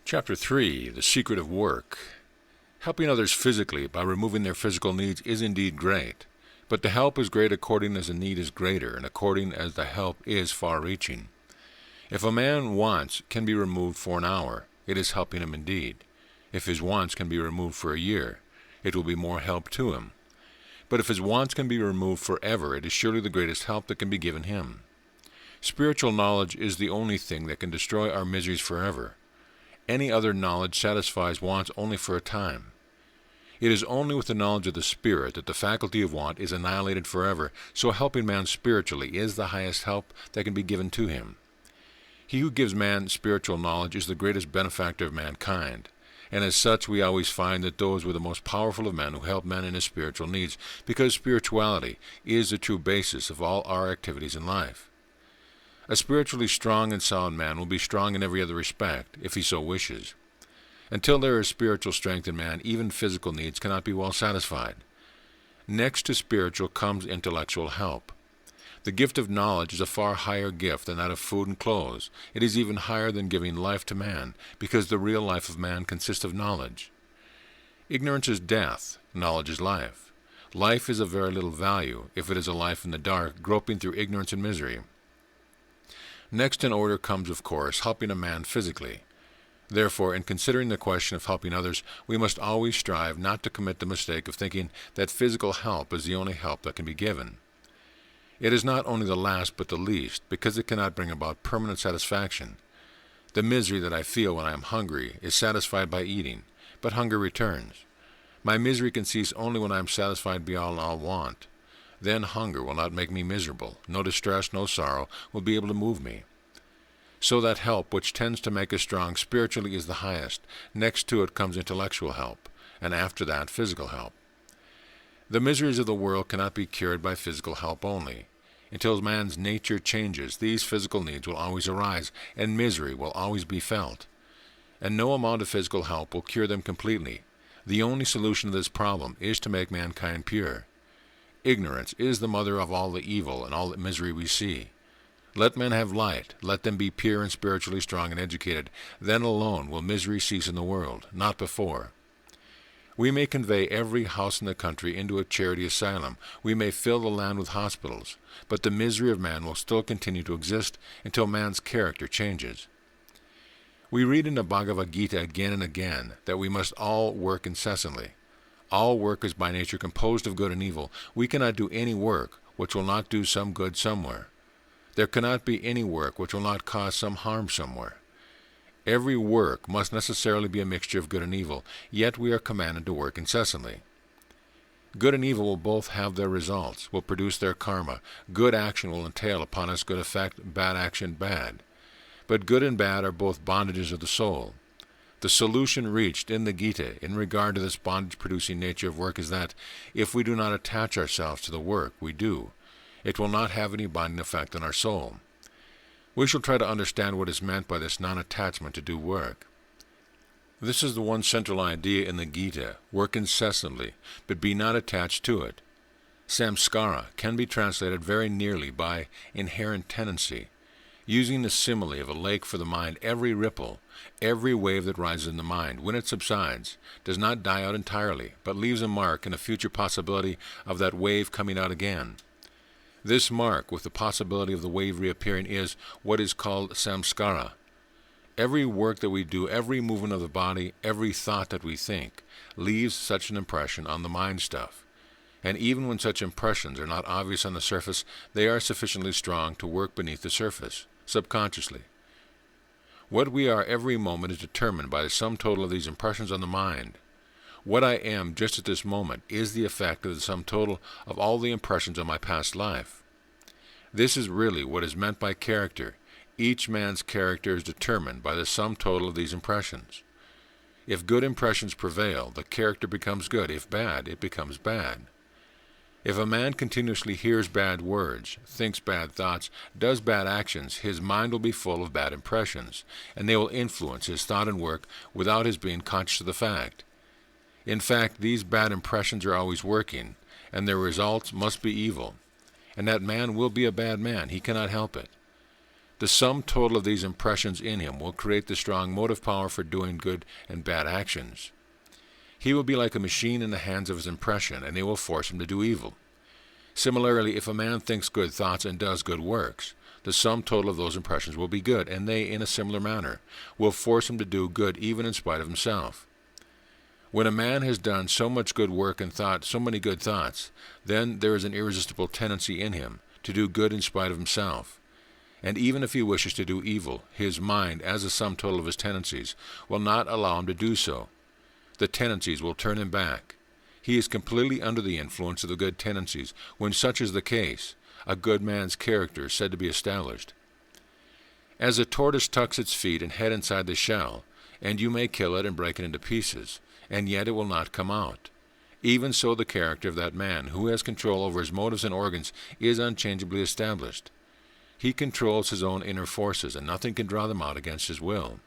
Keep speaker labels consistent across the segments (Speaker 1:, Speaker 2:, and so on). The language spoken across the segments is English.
Speaker 1: Chapter 3. The Secret of Work. Helping others physically by removing their physical needs is indeed great, but the help is great according as the need is greater and according as the help is far-reaching. If a man wants can be removed for an hour, it is helping him indeed. If his wants can be removed for a year, it will be more help to him. But if his wants can be removed forever, it is surely the greatest help that can be given him. Spiritual knowledge is the only thing that can destroy our miseries forever. Any other knowledge satisfies wants only for a time. It is only with the knowledge of the Spirit that the faculty of want is annihilated forever, so helping man spiritually is the highest help that can be given to him. He who gives man spiritual knowledge is the greatest benefactor of mankind, and as such we always find that those were the most powerful of men who help man in his spiritual needs, because spirituality is the true basis of all our activities in life. A spiritually strong and sound man will be strong in every other respect, if he so wishes. Until there is spiritual strength in man, even physical needs cannot be well satisfied. Next to spiritual comes intellectual help. The gift of knowledge is a far higher gift than that of food and clothes. It is even higher than giving life to man, because the real life of man consists of knowledge. Ignorance is death, knowledge is life. Life is of very little value, if it is a life in the dark, groping through ignorance and misery. Next in order comes, of course, helping a man physically. Therefore, in considering the question of helping others, we must always strive not to commit the mistake of thinking that physical help is the only help that can be given. It is not only the last but the least, because it cannot bring about permanent satisfaction. The misery that I feel when I am hungry is satisfied by eating, but hunger returns. My misery can cease only when I am satisfied beyond all want. Then hunger will not make me miserable. No distress, no sorrow will be able to move me. So that help which tends to make us strong spiritually is the highest. Next to it comes intellectual help, and after that physical help. The miseries of the world cannot be cured by physical help only. Until man's nature changes, these physical needs will always arise, and misery will always be felt. And no amount of physical help will cure them completely. The only solution to this problem is to make mankind pure. Ignorance is the mother of all the evil and all the misery we see. Let men have light, let them be pure and spiritually strong and educated. Then alone will misery cease in the world, not before. We may convey every house in the country into a charity asylum. We may fill the land with hospitals, but the misery of man will still continue to exist until man's character changes. We read in the Bhagavad Gita again and again that we must all work incessantly. All work is by nature composed of good and evil. We cannot do any work which will not do some good somewhere. There cannot be any work which will not cause some harm somewhere. Every work must necessarily be a mixture of good and evil, yet we are commanded to work incessantly. Good and evil will both have their results, will produce their karma. Good action will entail upon us good effect, bad action bad. But good and bad are both bondages of the soul. The solution reached in the Gita in regard to this bondage-producing nature of work is that, if we do not attach ourselves to the work we do, it will not have any binding effect on our soul. We shall try to understand what is meant by this non-attachment to do work. This is the one central idea in the Gita: work incessantly, but be not attached to it. Samskara can be translated very nearly by inherent tendency. Using the simile of a lake for the mind, every ripple, every wave that rises in the mind, when it subsides, does not die out entirely, but leaves a mark and a future possibility of that wave coming out again. This mark, with the possibility of the wave reappearing, is what is called samskara. Every work that we do, every movement of the body, every thought that we think, leaves such an impression on the mind stuff. And even when such impressions are not obvious on the surface, they are sufficiently strong to work beneath the surface, subconsciously. What we are every moment is determined by the sum total of these impressions on the mind. What I am just at this moment is the effect of the sum total of all the impressions of my past life. This is really what is meant by character. Each man's character is determined by the sum total of these impressions. If good impressions prevail, the character becomes good. If bad, it becomes bad. If a man continuously hears bad words, thinks bad thoughts, does bad actions, his mind will be full of bad impressions, and they will influence his thought and work without his being conscious of the fact. In fact, these bad impressions are always working, and their results must be evil. And that man will be a bad man. He cannot help it. The sum total of these impressions in him will create the strong motive power for doing good and bad actions. He will be like a machine in the hands of his impression, and they will force him to do evil. Similarly, if a man thinks good thoughts and does good works, the sum total of those impressions will be good, and they, in a similar manner, will force him to do good even in spite of himself. When a man has done so much good work and thought so many good thoughts, then there is an irresistible tendency in him to do good in spite of himself. And even if he wishes to do evil, his mind, as a sum total of his tendencies, will not allow him to do so. The tendencies will turn him back. He is completely under the influence of the good tendencies. When such is the case, a good man's character is said to be established. As a tortoise tucks its feet and head inside the shell, and you may kill it and break it into pieces, and yet it will not come out. Even so the character of that man who has control over his motives and organs is unchangeably established. He controls his own inner forces, and nothing can draw them out against his will.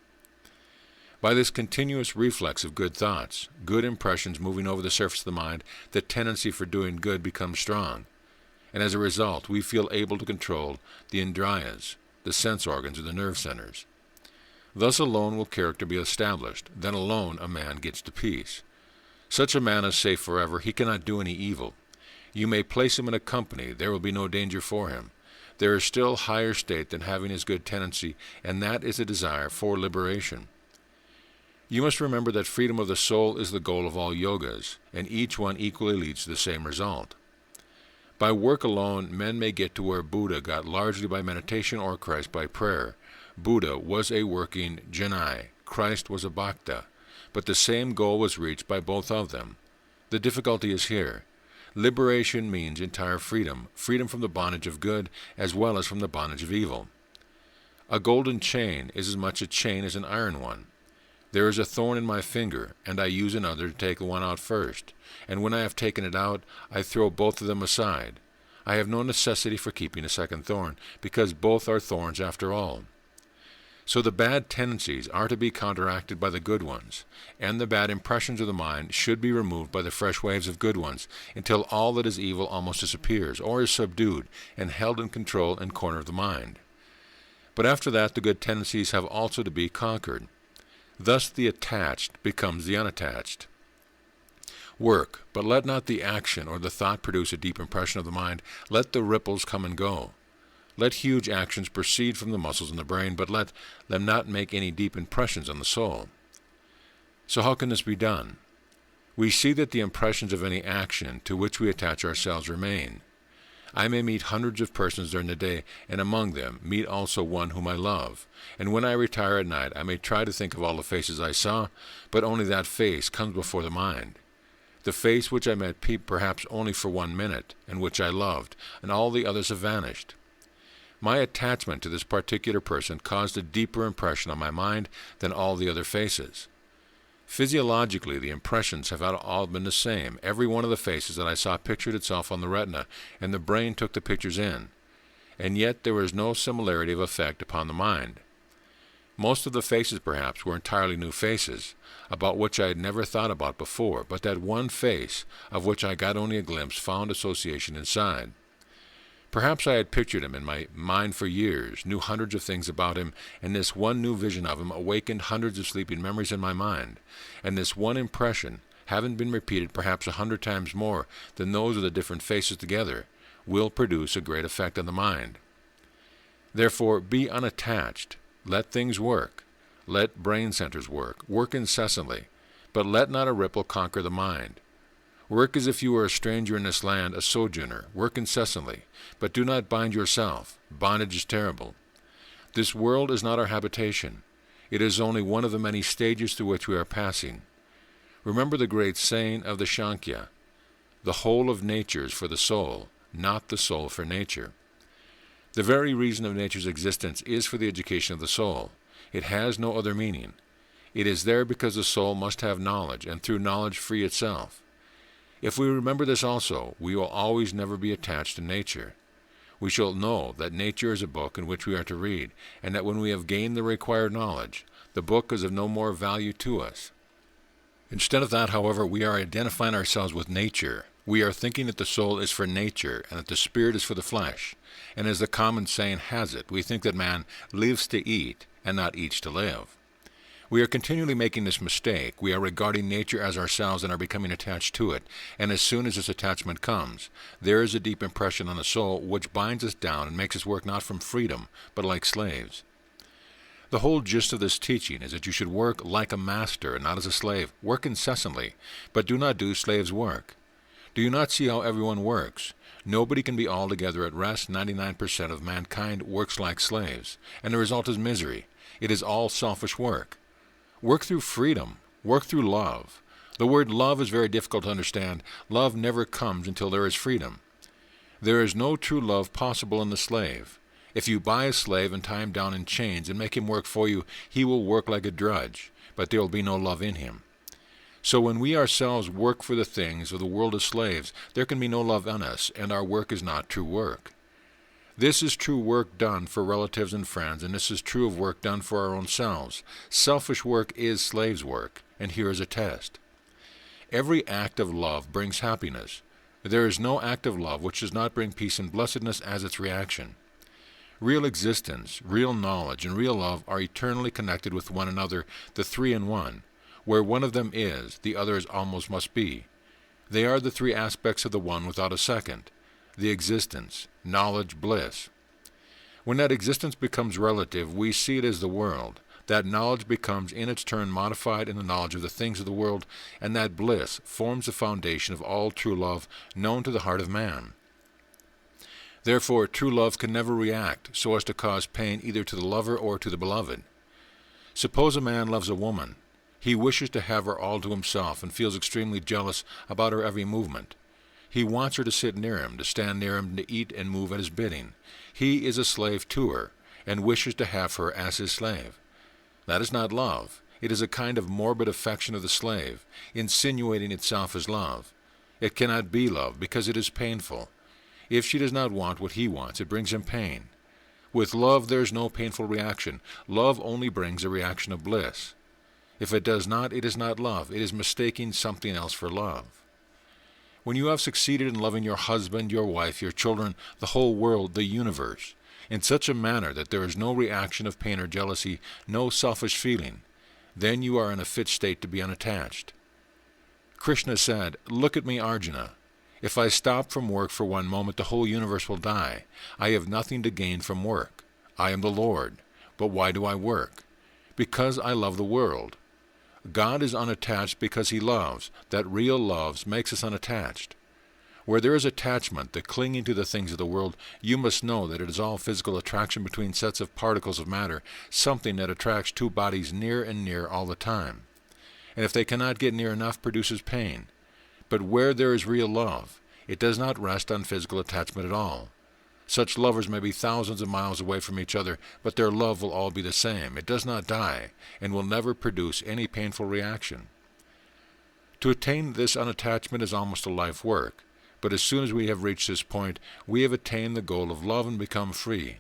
Speaker 1: By this continuous reflex of good thoughts, good impressions moving over the surface of the mind, the tendency for doing good becomes strong, and as a result we feel able to control the indriyas, the sense organs or the nerve centers. Thus alone will character be established, then alone a man gets to peace. Such a man is safe forever, he cannot do any evil. You may place him in a company, there will be no danger for him. There is still higher state than having his good tendency, and that is a desire for liberation. You must remember that freedom of the soul is the goal of all yogas, and each one equally leads to the same result. By work alone, men may get to where Buddha got, largely by meditation or Christ by prayer. Buddha was a working jnai, Christ was a bhakta, but the same goal was reached by both of them. The difficulty is here. Liberation means entire freedom, freedom from the bondage of good as well as from the bondage of evil. A golden chain is as much a chain as an iron one. There is a thorn in my finger, and I use another to take the one out first, and when I have taken it out, I throw both of them aside. I have no necessity for keeping a second thorn, because both are thorns after all. So the bad tendencies are to be counteracted by the good ones, and the bad impressions of the mind should be removed by the fresh waves of good ones, until all that is evil almost disappears, or is subdued, and held in control and corner of the mind. But after that the good tendencies have also to be conquered. Thus the attached becomes the unattached. Work, but let not the action or the thought produce a deep impression of the mind. Let the ripples come and go. Let huge actions proceed from the muscles in the brain, but let them not make any deep impressions on the soul. So how can this be done? We see that the impressions of any action to which we attach ourselves remain. I may meet hundreds of persons during the day, and among them meet also one whom I love. And when I retire at night, I may try to think of all the faces I saw, but only that face comes before the mind. The face which I met perhaps only for 1 minute, and which I loved, and all the others have vanished. My attachment to this particular person caused a deeper impression on my mind than all the other faces. Physiologically, the impressions have all been the same. Every one of the faces that I saw pictured itself on the retina, and the brain took the pictures in. And yet there was no similarity of effect upon the mind. Most of the faces, perhaps, were entirely new faces, about which I had never thought about before, but that one face, of which I got only a glimpse, found association inside. Perhaps I had pictured him in my mind for years, knew hundreds of things about him, and this one new vision of him awakened hundreds of sleeping memories in my mind, and this one impression, having been repeated perhaps 100 times more than those of the different faces together, will produce a great effect on the mind. Therefore, be unattached. Let things work. Let brain centers work. Work incessantly, but let not a ripple conquer the mind. Work as if you were a stranger in this land, a sojourner. Work incessantly, but do not bind yourself. Bondage is terrible. This world is not our habitation. It is only one of the many stages through which we are passing. Remember the great saying of the Sankhya, "The whole of nature is for the soul, not the soul for nature." The very reason of nature's existence is for the education of the soul. It has no other meaning. It is there because the soul must have knowledge, and through knowledge free itself. If we remember this also, we will always never be attached to nature. We shall know that nature is a book in which we are to read, and that when we have gained the required knowledge, the book is of no more value to us. Instead of that, however, we are identifying ourselves with nature, We are thinking that the soul is for nature and that the spirit is for the flesh. And as the common saying has it, we think that man lives to eat and not eats to live. We are continually making this mistake. We are regarding nature as ourselves and are becoming attached to it. And as soon as this attachment comes, there is a deep impression on the soul which binds us down and makes us work not from freedom, but like slaves. The whole gist of this teaching is that you should work like a master and not as a slave. Work incessantly, but do not do slave's work. Do you not see how everyone works? Nobody can be altogether at rest. 99% of mankind works like slaves, and the result is misery. It is all selfish work. Work through freedom. Work through love. The word love is very difficult to understand. Love never comes until there is freedom. There is no true love possible in the slave. If you buy a slave and tie him down in chains and make him work for you, he will work like a drudge, but there will be no love in him. So when we ourselves work for the things of the world as slaves, there can be no love in us, and our work is not true work. This is true work done for relatives and friends, and this is true of work done for our own selves. Selfish work is slave's work, and here is a test. Every act of love brings happiness. There is no act of love which does not bring peace and blessedness as its reaction. Real existence, real knowledge, and real love are eternally connected with one another, the three in one. Where one of them is, the others almost must be. They are the three aspects of the one without a second. The existence, knowledge, bliss. When that existence becomes relative, we see it as the world. That knowledge becomes in its turn modified in the knowledge of the things of the world, and that bliss forms the foundation of all true love known to the heart of man. Therefore, true love can never react so as to cause pain either to the lover or to the beloved. Suppose a man loves a woman. He wishes to have her all to himself and feels extremely jealous about her every movement. He wants her to sit near him, to stand near him, to eat and move at his bidding. He is a slave to her, and wishes to have her as his slave. That is not love. It is a kind of morbid affection of the slave, insinuating itself as love. It cannot be love, because it is painful. If she does not want what he wants, it brings him pain. With love there is no painful reaction. Love only brings a reaction of bliss. If it does not, it is not love. It is mistaking something else for love. When you have succeeded in loving your husband, your wife, your children, the whole world, the universe, in such a manner that there is no reaction of pain or jealousy, no selfish feeling, then you are in a fit state to be unattached. Krishna said, "Look at me, Arjuna. If I stop from work for one moment, the whole universe will die. I have nothing to gain from work. I am the Lord. But why do I work? Because I love the world. God is unattached because he loves. That real love makes us unattached. Where there is attachment, the clinging to the things of the world, you must know that it is all physical attraction between sets of particles of matter, something that attracts two bodies near and near all the time. And if they cannot get near enough, produces pain. But where there is real love, it does not rest on physical attachment at all. Such lovers may be thousands of miles away from each other, but their love will all be the same. It does not die, and will never produce any painful reaction. To attain this unattachment is almost a life work, but as soon as we have reached this point, we have attained the goal of love and become free.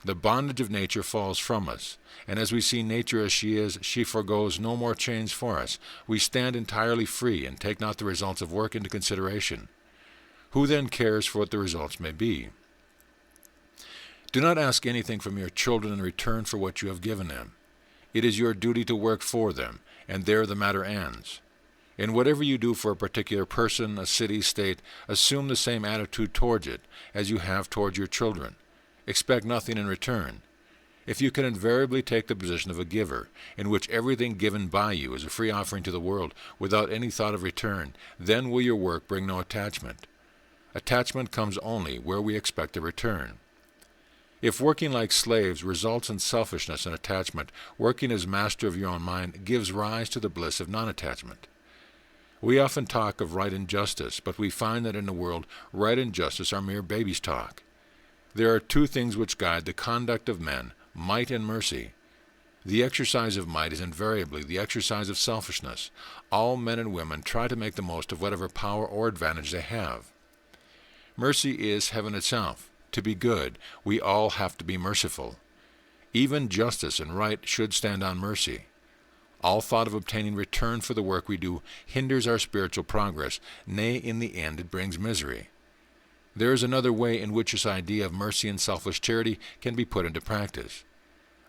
Speaker 1: The bondage of nature falls from us, and as we see nature as she is, she forgoes no more chains for us. We stand entirely free and take not the results of work into consideration. Who then cares for what the results may be? Do not ask anything from your children in return for what you have given them. It is your duty to work for them, and there the matter ends. In whatever you do for a particular person, a city, state, assume the same attitude towards it as you have towards your children. Expect nothing in return. If you can invariably take the position of a giver, in which everything given by you is a free offering to the world, without any thought of return, then will your work bring no attachment. Attachment comes only where we expect a return. If working like slaves results in selfishness and attachment, working as master of your own mind gives rise to the bliss of non-attachment. We often talk of right and justice, but we find that in the world, right and justice are mere baby's talk. There are two things which guide the conduct of men, might and mercy. The exercise of might is invariably the exercise of selfishness. All men and women try to make the most of whatever power or advantage they have. Mercy is heaven itself. To be good, we all have to be merciful. Even justice and right should stand on mercy. All thought of obtaining return for the work we do hinders our spiritual progress, nay, in the end it brings misery. There is another way in which this idea of mercy and selfless charity can be put into practice.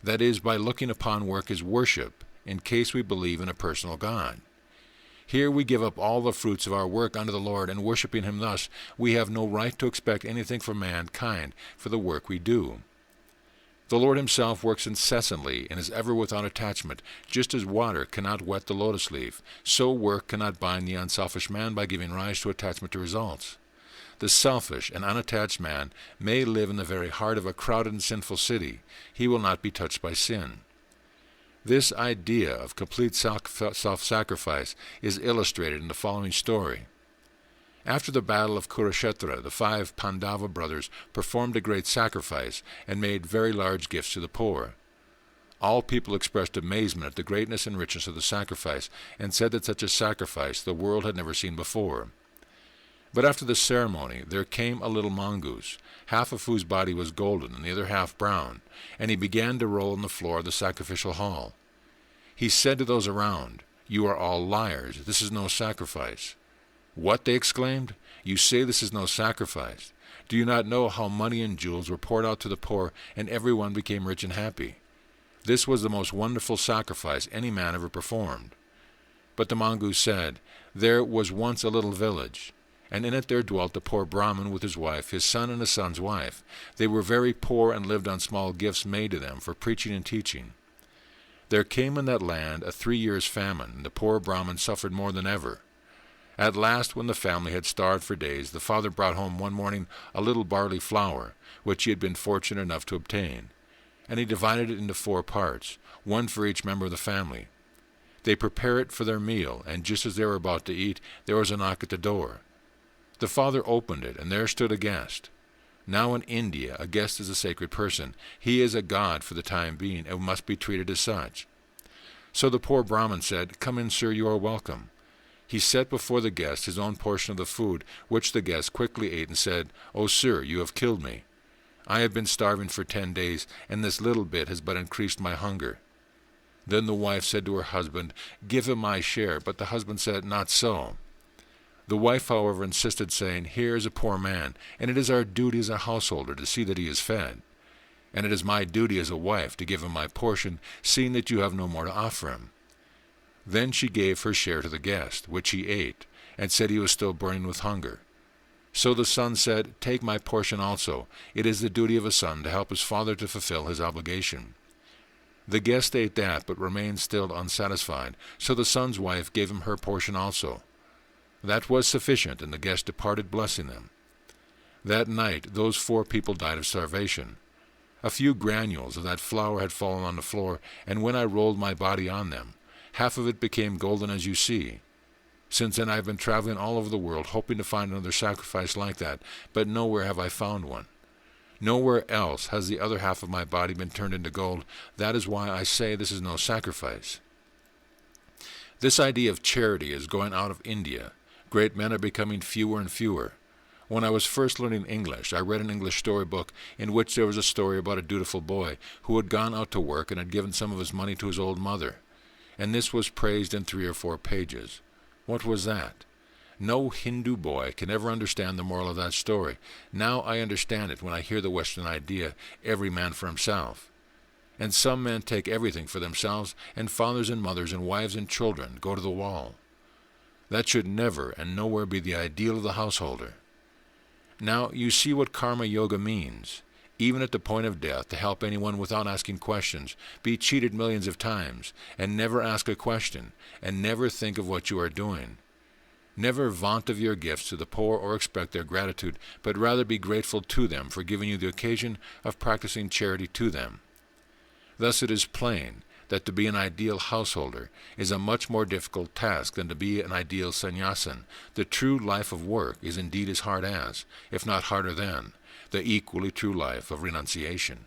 Speaker 1: That is, by looking upon work as worship, in case we believe in a personal God. Here we give up all the fruits of our work unto the Lord, and worshiping Him thus, we have no right to expect anything from mankind for the work we do. The Lord Himself works incessantly and is ever without attachment. Just as water cannot wet the lotus leaf, so work cannot bind the unselfish man by giving rise to attachment to results. The selfish and unattached man may live in the very heart of a crowded and sinful city. He will not be touched by sin. This idea of complete self-sacrifice is illustrated in the following story. After the battle of Kurukshetra, the 5 Pandava brothers performed a great sacrifice and made very large gifts to the poor. All people expressed amazement at the greatness and richness of the sacrifice, and said that such a sacrifice the world had never seen before. But after the ceremony there came a little mongoose, half of whose body was golden and the other half brown, and he began to roll on the floor of the sacrificial hall. He said to those around, "You are all liars. This is no sacrifice." "What?" they exclaimed. "You say this is no sacrifice. Do you not know how money and jewels were poured out to the poor, and everyone became rich and happy? This was the most wonderful sacrifice any man ever performed." But the mongoose said, "There was once a little village, and in it there dwelt a poor Brahmin with his wife, his son and his son's wife. They were very poor and lived on small gifts made to them for preaching and teaching. There came in that land a 3 years' famine, and the poor Brahmin suffered more than ever. At last, when the family had starved for days, the father brought home one morning a little barley flour, which he had been fortunate enough to obtain, and he divided it into 4 parts, one for each member of the family. They prepared it for their meal, and just as they were about to eat, there was a knock at the door. The father opened it, and there stood a guest. Now in India, a guest is a sacred person. He is a god for the time being, and must be treated as such. So the poor Brahmin said, "Come in, sir, you are welcome." He set before the guest his own portion of the food, which the guest quickly ate, and said, "O sir, you have killed me. I have been starving for 10 days, and this little bit has but increased my hunger." Then the wife said to her husband, "Give him my share." But the husband said, "Not so." The wife, however, insisted, saying, "Here is a poor man, and it is our duty as a householder to see that he is fed. And it is my duty as a wife to give him my portion, seeing that you have no more to offer him." Then she gave her share to the guest, which he ate, and said he was still burning with hunger. So the son said, "Take my portion also. It is the duty of a son to help his father to fulfill his obligation." The guest ate that, but remained still unsatisfied. So the son's wife gave him her portion also. That was sufficient, and the guest departed, blessing them. That night those 4 people died of starvation. A few granules of that flour had fallen on the floor, and when I rolled my body on them, half of it became golden as you see. Since then I have been traveling all over the world, hoping to find another sacrifice like that, but nowhere have I found one. Nowhere else has the other half of my body been turned into gold. That is why I say this is no sacrifice. This idea of charity is going out of India. Great men are becoming fewer and fewer. When I was first learning English, I read an English storybook in which there was a story about a dutiful boy who had gone out to work and had given some of his money to his old mother. And this was praised in 3 or 4 pages. What was that? No Hindu boy can ever understand the moral of that story. Now I understand it when I hear the Western idea, every man for himself. And some men take everything for themselves, and fathers and mothers and wives and children go to the wall. That should never and nowhere be the ideal of the householder. Now you see what karma yoga means. Even at the point of death, to help anyone without asking questions, be cheated millions of times, and never ask a question, and never think of what you are doing. Never vaunt of your gifts to the poor or expect their gratitude, but rather be grateful to them for giving you the occasion of practicing charity to them. Thus it is plain that to be an ideal householder is a much more difficult task than to be an ideal sannyasin. The true life of work is indeed as hard as, if not harder than, the equally true life of renunciation.